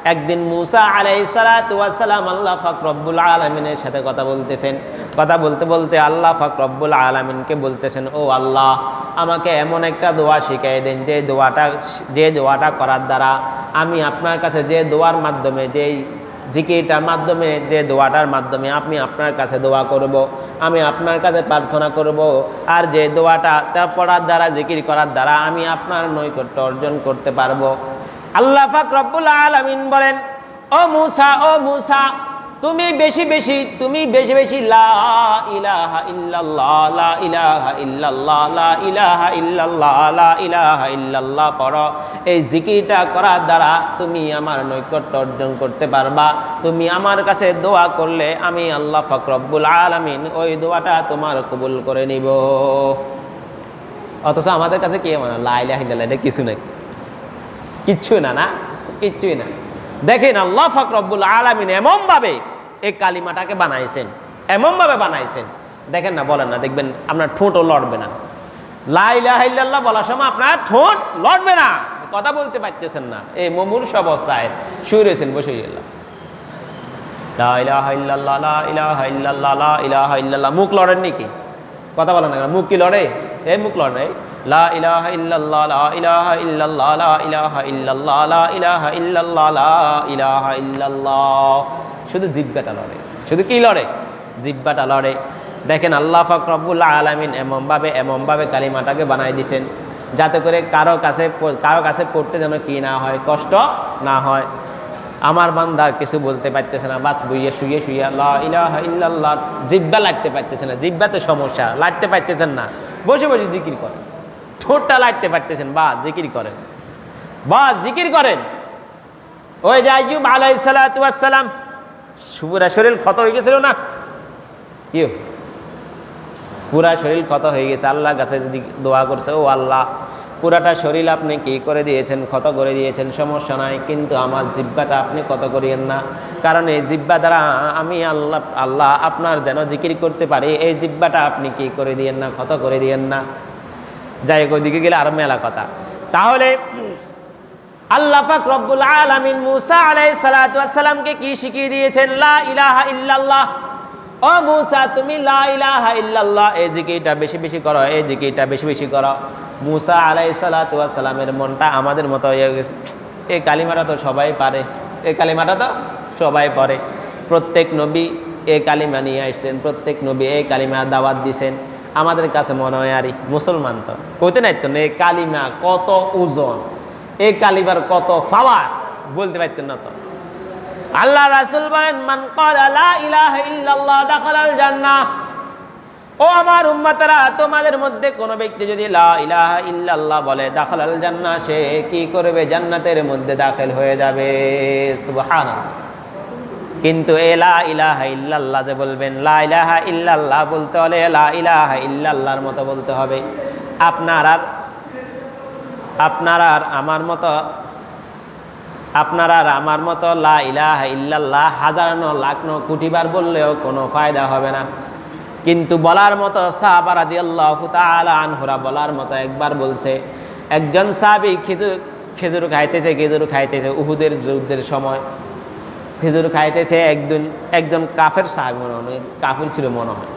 একদিন মুসা আলাইহিস সালাতু ওয়াস সালাম আল্লাহ পাক রব্বুল আলামিনের সাথে কথা বলতেছেন। কথা বলতে বলতে আল্লাহ পাক রব্বুল আলামিনকে বলতেছেন, ও আল্লাহ, আমাকে এমন একটা দোয়া শিখিয়ে দেন যে দোয়াটা করার দ্বারা আমি আপনার কাছে যে দোয়ার মাধ্যমে, যেই জিকিরটার মাধ্যমে, যে দোয়াটার মাধ্যমে আমি আপনার কাছে দোয়া করব, আমি আপনার কাছে প্রার্থনা করব, আর যে দোয়াটা তা পড়ার দ্বারা, জিকির করার দ্বারা আমি আপনার নৈকট্য অর্জন করতে পারবো। আল্লাহ পাক রব্বুল আলামিন বলেন, ও মুসা, তুমি বেশি বেশি লা ইলাহা ইল্লাল্লাহ, লা ইলাহা ইল্লাল্লাহ, লা ইলাহা ইল্লাল্লাহ, লা ইলাহা ইল্লাল্লাহ পড়ো। এই জিকিরটা করার দ্বারা তুমি আমার নৈকট্য অর্জন করতে পারবা। তুমি আমার কাছে দোয়া করলে আমি আল্লাহ পাক রব্বুল আলামিন ওই দোয়াটা তোমার কবুল করে নিব। অথচ আমাদের কাছে কি মানে লা ইলাহা ইল্লাল্লাহ, এটা কিছু নাই, কিচ্ছুই না, কিচ্ছুই না। দেখেন আল্লাহ পাক রব্বুল আলামিন এমনভাবে এই কালিমাটাকে বানাইছেন, এমনভাবে বানাইছেন, দেখেন না, বলেন না, দেখবেন আপনার ঠোঁটও লড়বে না। লা ইলাহা ইল্লাল্লাহ বলার সময় আপনার ঠোঁট লড়বে না, কথা বলতে পারতেছেন না, এই মুমূর্ষ অবস্থায় শুয়ে রয়েছেন, বসে গেলাম লা ইলাহা ইল্লাল্লাহ, লা ইলাহা ইল্লাল্লাহ, লা ইলাহা ইল্লাল্লাহ। মুখ লড়েন নাকি? কথা বলেন না, মুখ কি লড়ে? এই মুখ লড়ে। লা ইলাহা ইল্লাল্লাহ, লা ইলাহা ইল্লাল্লাহ, লা ইলাহা ইল্লাল্লাহ, লা ইলাহা ইল্লাল্লাহ, লা ইলাহা ইল্লাল্লাহ। শুধু জিহ্বাটা লড়ে। শুধু কি লড়ে? জিহ্বাটা লড়ে। দেখেন আল্লাহ পাক রব্বুল আলামিন এমনভাবে কালিমাটাকে বানাই দিয়েছেন যাতে করে কারো কাছে পড়তে যেন কি না হয়, কষ্ট না হয়। আমার বান্দা কিছু বলতে পারতেছে না, বাস শুয়ে লা ইলাহা ইল্লাল্লাহ, জিহ্বা লাগতে পারতেছে না, জিহ্বাতে সমস্যা, লাগতে পারতেছেন না, বসে জিকির করেন। ঠোঁটটা লাগতে পারতেছেন, জিকির করেন। ওই যে আইয়ুব আলাইহিস সালাতু ওয়াস সালাম, পুরা শরীর ক্ষত হয়ে গেছিল না? কি পুরা শরীর ক্ষত হয়ে গেছে, আল্লাহর কাছে যদি দোয়া করছে, ও আল্লাহ, পুরাটা শরীর আপনি কি করে দিয়েছেন, ক্ষত করে দিয়েছেন, সমস্যা নাই, কিন্তু আমার জিহ্বাটা আপনি ক্ষত করিয়েন না, কারণ এই জিহ্বা দ্বারা আমি আল্লাহ আপনার যেন জিকির করতে পারি, এই জিহ্বাটা আপনি কি করে দিয়েন না, ক্ষত করে দিয়েন না। যাই হোক, ওইদিকে গেলে আরো মেলা কথা। তাহলে আল্লাহ পাক রব্বুল আলামিন মুসা আলাইহিস সালাতু ওয়াস সালামকে কি শিখিয়ে দিয়েছেন? লা ইলাহা ইল্লাল্লাহ। ও মুসা, তুমি লা ইলাহা ইল্লাল্লাহ এই জিকিরটা বেশি করো, এই জিকিরটা বেশি করো। মুসা আলাইহিস সালাতু ওয়াস সালামের মনটা আমাদের মতো হয়ে গেছে, এই কালিমাটা তো সবাই পারে, এই কালিমাটা তো সবাই পড়ে। প্রত্যেক নবী এই কালিমা নিয়ে আসছেন, প্রত্যেক নবী এই কালিমার দাওয়াত দিয়েছেন। আমাদের কাছে মনে হয় আরে মুসলমান তো কইতে নাই তো, এই কালিমা কত ওজন, এই কালিমার কত পাওয়ার, বলতে পারতেন না তো। আল্লাহ রাসূল বলেন, মান ক্বালা লা ইলাহা ইল্লাল্লাহ দাখালাল জান্নাহ। ও আমার উম্মতরা, তোমাদের মধ্যে কোনো ব্যক্তি যদি লা ইলাহা ইল্লাল্লাহ বলে, দাখালাল জান্নাহ, সে কি করবে? জান্নাতের মধ্যে দাখিল হয়ে যাবে। সুবহানাল্লাহ। কিন্তু এ লা ইলাহা ইল্লাল্লাহ যে বলবেন, লা ইলাহা ইল্লাল্লাহ বলতে হলে লা ইলাহা ইল্লাল্লাহর মতো বলতে হবে। আপনার আর আমার মতো লা ইলাহা ইল্লাল্লাহ হাজার লাখ কোটিবার বললেও কোনো ফায়দা হবে না। কিন্তু বলার মতো সাহাবা রাদিয়াল্লাহু তাআলা আনহুরা বলার মতো একবার বলছে। একজন সাহাবী খেজুর খাইতেছে উহুদের যুদ্ধের সময়, খেজুর খাইতেছে। একজন কাফের সাহাবী, মনে হয় কাফির ছিল মনে হয়,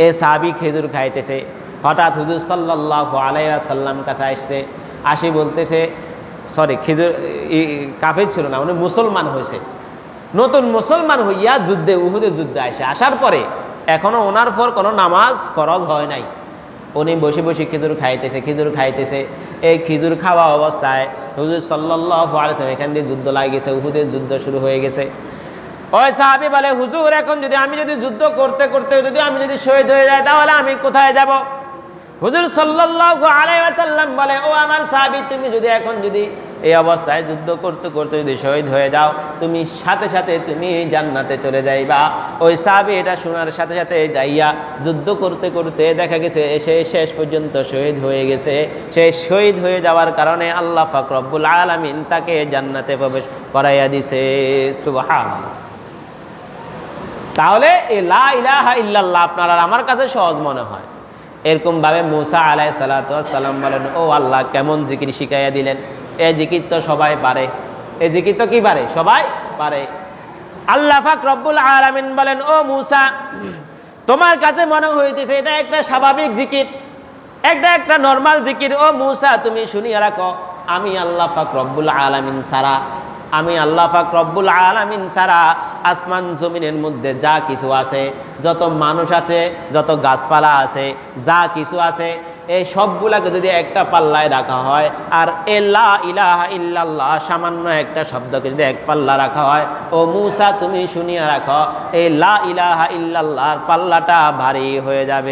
এই সাহাবী খেজুর খাইতেছে। হঠাৎ হুজুর সাল্লাল্লাহু আলাইহি ওয়াসাল্লাম কাছে আসছে, আসি বলতেছে, সরি, কাফের ছিল না, উনি মুসলমান হয়েছে, নতুন মুসলমান হইয়া উহুদের যুদ্ধে আসার পরে এখনো ওনার পর কোনো নামাজ ফরজ হয় নাই। উনি বসে খেজুর খাইতেছে। এই খেজুর খাওয়া অবস্থায় হুজুর সাল্লাল্লাহু আলাইহি ওয়াসাল্লাম এখান দিয়ে যুদ্ধ লাগে গেছে, উহুদের যুদ্ধ শুরু হয়ে গেছে। ওই সাহাবী বলে, হুজুর, এখন আমি যদি যুদ্ধ করতে যদি শহীদ হয়ে যায়, তাহলে আমি কোথায় যাব? হুজুর সাল্লাল্লাহু আলাইহি ওয়াসাল্লাম বলে, ও আমার সাহাবী, তুমি এখন এই অবস্থায় যুদ্ধ করতে যদি শহীদ হয়ে যাও, তুমি সাথে তুমি জান্নাতে চলে যাইবা। ওই সাহাবী এটা শোনার সাথে যাইয়া যুদ্ধ করতে দেখা গেছে এসে শেষ পর্যন্ত শহীদ হয়ে গেছে। সে শহীদ হয়ে যাওয়ার কারণে আল্লাহ পাক রব্বুল আলামিন তাকে জান্নাতে প্রবেশ করাইয়া দিছে। সুবহানাল্লাহ। তাহলে এই লা ইলাহা ইল্লাল্লাহ আপনার আর আমার কাছে সহজ মনে হয়। এরকম ভাবে মুসা আলাইহিস সালাতু ওয়াস সালাম বলেন, ও আল্লাহ, কেমন জিকির শিখাইয়া দিলেন, এই জিকির তো সবাই পারে, এই জিকির তো কি পারে? সবাই পারে। আল্লাহ পাক রব্বুল আলামিন বলেন, ও মূসা, তোমার কাছে মনে হইতেছে এটা একটা স্বাভাবিক জিকির, একটা নরমাল জিকির। ও মূসা, তুমি শুনিয়া রাখো, আমি আল্লাহ পাক রব্বুল আলামিন ছাড়া, আমি আল্লাহ পাক রব্বুল আলামিন ছাড়া আসমান জমিনের মধ্যে যা কিছু আছে, যত মানুষ আছে, যত গাছপালা আছে, যা কিছু আছে, এই সবগুলাকে যদি একটা পাল্লায় রাখা হয়, আর এ লা ইলাহা ইল্লাল্লাহ সামান্য একটা শব্দকে যদি এক পাল্লা রাখা হয়, ও মূসা তুমি শুনিয়া রাখো, এই লা ইলাহা ইল্লাল্লাহর পাল্লাটা ভারী হয়ে যাবে।